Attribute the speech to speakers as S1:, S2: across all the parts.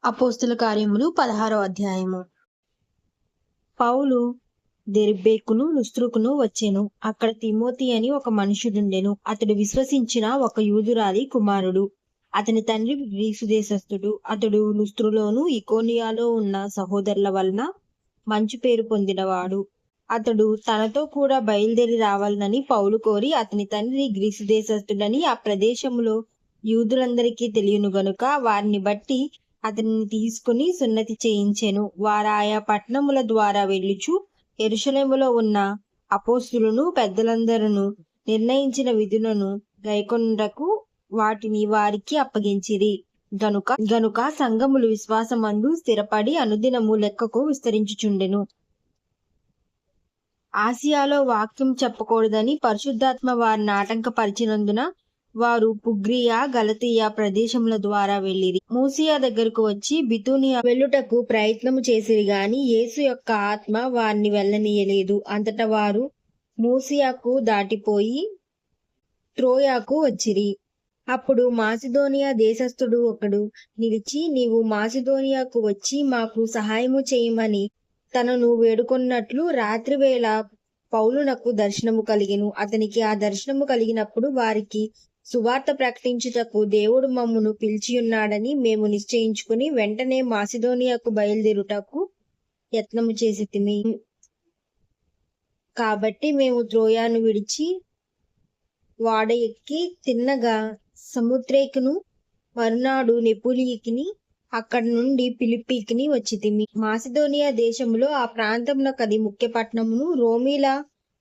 S1: అపోస్తుల కార్యములు 16వ అధ్యాయము. పౌలు దెర్బేకును లుస్త్రుకును వచ్చెను. అక్కడ తిమోతి అని ఒక మనుషుడుండెను. అతడు విశ్వసించిన ఒక యూదురాలి కుమారుడు. అతని తండ్రి గ్రీసు దేశస్థుడు. అతడు లుస్త్రులోను ఇకోనియాలో ఉన్న సహోదరుల వలన మంచి పేరు పొందినవాడు. అతడు తనతో కూడా బయలుదేరి రావాలని పౌలు కోరి, అతని తండ్రి గ్రీసు దేశస్థుడని ఆ ప్రదేశములో యూదులందరికీ తెలియను గనుక వారిని బట్టి అతనిని తీసుకుని సున్నతి చేయించెను. వారాయా పట్టణముల ద్వారా వెళ్ళుచు యెరూషలేములో ఉన్న అపోస్తులను పెద్దలందరూ నిర్ణయించిన విధులను గైకొనుటకు వాటిని వారికి అప్పగించిరి. గనుక సంఘములు విశ్వాసమందు స్థిరపడి అనుదినము లెక్కకు విస్తరించుచుండెను. ఆసియాలో వాక్యం చెప్పకూడదని పరిశుద్ధాత్మ వారిని ఆటంకపరిచినందున వారు పుగ్రియా గలతీయ ప్రదేశముల ద్వారా వెళ్ళిరి. మూసియా దగ్గరకు వచ్చి బితూనియా వెళ్ళుటకు ప్రయత్నము చేసిరి గాని యేసు యొక్క ఆత్మ వారిని వెళ్ళనీయలేదు. అంతటా వారు మూసియాకు దాటిపోయి త్రోయాకు వచ్చిరి. అప్పుడు మాసిదోనియా దేశస్థుడు ఒకడు నిలిచి, నీవు మాసిదోనియాకు వచ్చి మాకు సహాయము చేయమని తనను వేడుకొన్నట్లు రాత్రివేళ పౌలునకు దర్శనము కలిగెను. అతనికి ఆ దర్శనము కలిగినప్పుడు వారికి సువార్త ప్రకటించుటకు దేవుడు మమ్మును పిలిచియున్నాడని మేము నిశ్చయించుకుని వెంటనే మాసిదోనియాకు బయలుదేరుటకు యత్నము చేసితిమి. కాబట్టి మేము త్రోయాను విడిచి వాడ ఎక్కి తిన్నగా సముద్రేకును మరునాడు నెపులికిని అక్కడి నుండి ఫిలిప్పీకిని వచ్చితిమి. మాసిదోనియా దేశములో ఆ ప్రాంతమునకది ముఖ్య పట్టణమును రోమీల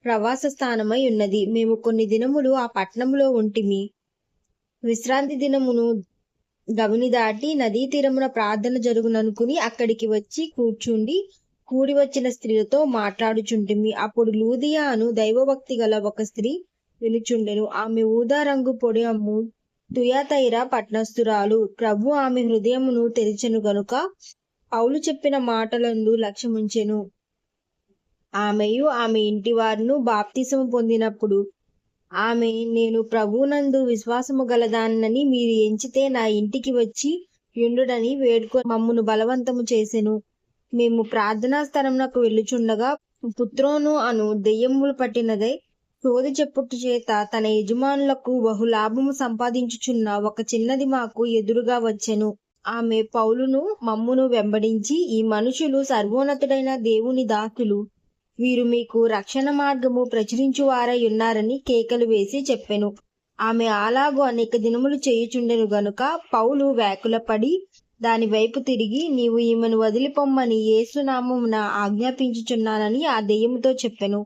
S1: ప్రవాస స్థానమై ఉన్నది. మేము కొన్ని దినములు ఆ పట్టణములో ఉంటిమి. విశ్రాంతి దినమును గవిని దాటి నదీ తీరమున ప్రార్థన జరుగుననుకుని అక్కడికి వచ్చి కూడి వచ్చిన స్త్రీలతో మాట్లాడుచుంటిమి. అప్పుడు లూదియా అను దైవభక్తి గల ఒక స్త్రీ వినుచుండెను. ఆమె ఊదా రంగు పొడి అమ్ము తుయాతైరా పట్టణస్థురాలు. ప్రభు ఆమె హృదయమును తెరిచెను గనుక పౌలు చెప్పిన మాటలందు లక్ష్యముంచెను. ఆమెయు ఆమె ఇంటి వారును బాప్తిసము పొందినప్పుడు ఆమె, నేను ప్రభువునందు విశ్వాసము గలదానని మీరు ఎంచితే నా ఇంటికి వచ్చి యుండుడని వేడుకొని మమ్మును బలవంతము చేసెను. మేము ప్రార్థనా స్థలమునకు వెళ్ళుచుండగా పుత్రోను అను దెయ్యములు పట్టినదై సోది చెప్పుట చేత తన యజమానులకు బహులాభము సంపాదించుచున్న ఒక చిన్నది మాకు ఎదురుగా వచ్చెను. ఆమె పౌలును మమ్మును వెంబడించి, ఈ మనుషులు సర్వోన్నతుడైన దేవుని దాసులు, వీరు మీకు రక్షణ మార్గము ప్రచురించువారై ఉన్నారని కేకలు వేసి చెప్పెను. ఆమె అలాగూ అనేక దినములు చేయుచుండెను గనుక పౌలు వ్యాకులపడి దాని వైపు తిరిగి, నీవు ఈమెను వదిలిపొమ్మని యేసు నామమున ఆజ్ఞాపించుచున్నానని ఆ దెయ్యముతో చెప్పెను.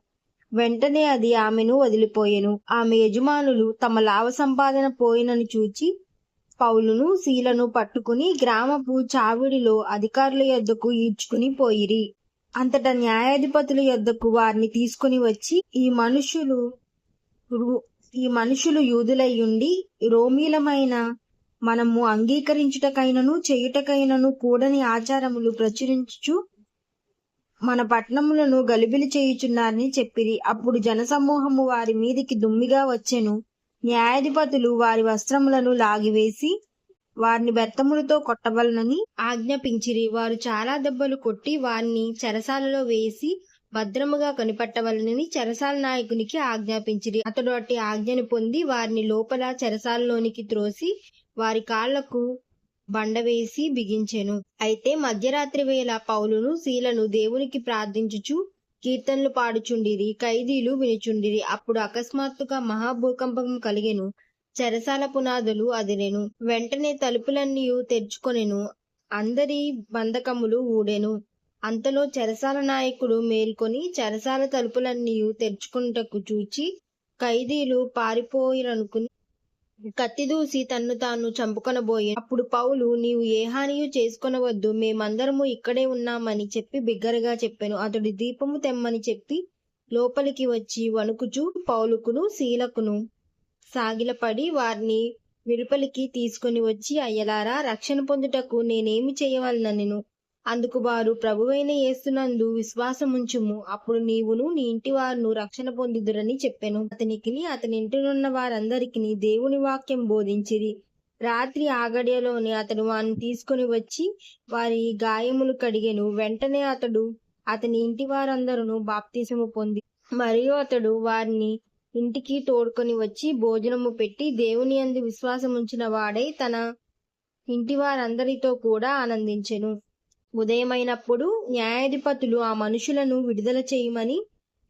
S1: వెంటనే అది ఆమెను వదిలిపోయెను. ఆమె యజమానులు తమ లాభ సంపాదన పోయినని చూచి పౌలును సీలను పట్టుకుని గ్రామపు చావిడిలో అధికారుల యొద్దకు ఈడ్చుకుని పోయిరి. అంతటా న్యాయాధిపతుల యొద్దకు వారిని తీసుకుని వచ్చి, ఈ మనుషులు యూదులయ్యుండి రోమీలమైన మనము అంగీకరించుటకైనను చేయుటకైనను కూడని ఆచారములు ప్రచురించుచు మన పట్టణములను గలిబిలి చేయుచున్నారని చెప్పిరి. అప్పుడు జనసమూహము వారి మీదికి దుమ్మిగా వచ్చెను. న్యాయాధిపతులు వారి వస్త్రములను లాగివేసి వారిని బెత్తములతో కొట్టవలనని ఆజ్ఞాపించిరి. వారు చాలా దెబ్బలు కొట్టి వారిని చెరసాలలో వేసి భద్రముగా కనిపట్టవలనని చెరసాల నాయకునికి ఆజ్ఞాపించిరి. అతడు అట్టి ఆజ్ఞను పొంది వారిని లోపల చెరసాలలోనికి త్రోసి వారి కాళ్లకు బండవేసి బిగించెను. అయితే మధ్యరాత్రి వేళ పౌలును సీలను దేవునికి ప్రార్థించుచు కీర్తనలు పాడుచుండిరి. ఖైదీలు వినుచుండిరి. అప్పుడు అకస్మాత్తుగా మహాభూకంపం కలిగెను. చెరసాల పునాదులు అదిరెను. వెంటనే తలుపులన్నీ తెరుచుకొనెను. అందరి బంధకములు ఊడెను. అంతలో చెరసాల నాయకుడు మేల్కొని చెరసాల తలుపులన్నీ తెరుచుకున్నటకు చూచి ఖైదీలు పారిపోయిరనుకుని కత్తి దూసి తన్ను తాను చంపుకొనబోయెను. అప్పుడు పౌలు, నీవు ఏ హానియు చేసుకొనవద్దు, మేమందరము ఇక్కడే ఉన్నామని చెప్పి బిగ్గరగా చెప్పెను. అతడు దీపము తెమ్మని చెప్పి లోపలికి వచ్చి వణుకుచూ పౌలుకును సీలకును సాగిలపడి వారిని వెలుపలికి తీసుకుని వచ్చి, అయ్యలారా, రక్షణ పొందుటకు నేనేమి చేయవలనెను? అందుకు వారు, ప్రభువైన యేసునందు విశ్వాసముంచుము, అప్పుడు నీవును నీ ఇంటి వారును రక్షణ పొందుదురని చెప్పెను. అతనికిని అతని ఇంటినున్న వారందరికిని దేవుని వాక్యం బోధించిరి. రాత్రి ఆ గడియలోనే అతడు వారిని తీసుకుని వచ్చి వారి గాయములు కడిగెను. వెంటనే అతడు అతని ఇంటి వారందరూ బాప్తిసము పొంది మరియు అతడు వారిని ఇంటికి తోడుకొని వచ్చి భోజనము పెట్టి దేవుని యందు విశ్వాసముంచిన వాడై తన ఇంటి వారందరితో కూడా ఆనందించెను. ఉదయమైనప్పుడు న్యాయాధిపతులు ఆ మనుషులను విడుదల చేయమని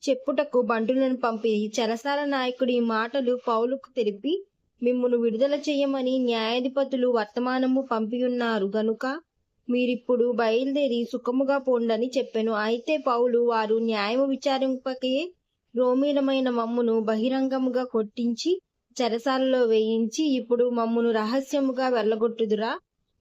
S1: చెప్పుటకు బంటులను పంపి చెరసాల నాయకుడు ఈ మాటలు పౌలుకు తెలిపి మిమ్మును విడుదల చేయమని న్యాయాధిపతులు వర్తమానము పంపియున్నారు గనుక మీరిప్పుడు బయలుదేరి సుఖముగా పోండని చెప్పెను. అయితే పౌలు వారు న్యాయము విచారింపకే రోమీలమైన మమ్మును బహిరంగముగా కొట్టించి చెరసాలలో వేయించి ఇప్పుడు మమ్మును రహస్యముగా వెళ్ళగొట్టుదురా?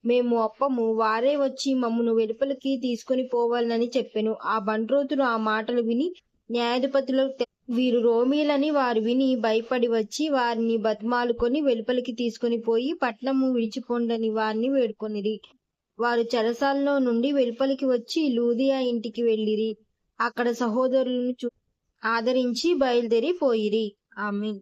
S1: మేము ఒప్పము, వారే వచ్చి మమ్మును వెలుపలికి తీసుకుని పోవాలని చెప్పెను. ఆ బంట్రోతులు ఆ మాటలు విని న్యాయాధిపతులకు వీరు రోమీలని వారు విని భయపడి వచ్చి వారిని బతిమాలుకొని వెలుపలికి తీసుకుని పోయి పట్నము విడిచిపోండని వారిని వేడుకొనిరి. వారు చెరసాలలో నుండి వెలుపలికి వచ్చి లూదియా ఇంటికి వెళ్ళిరి. అక్కడ సహోదరులను ఆదరించి బయలుదేరి పోయిరి. ఆమేన్.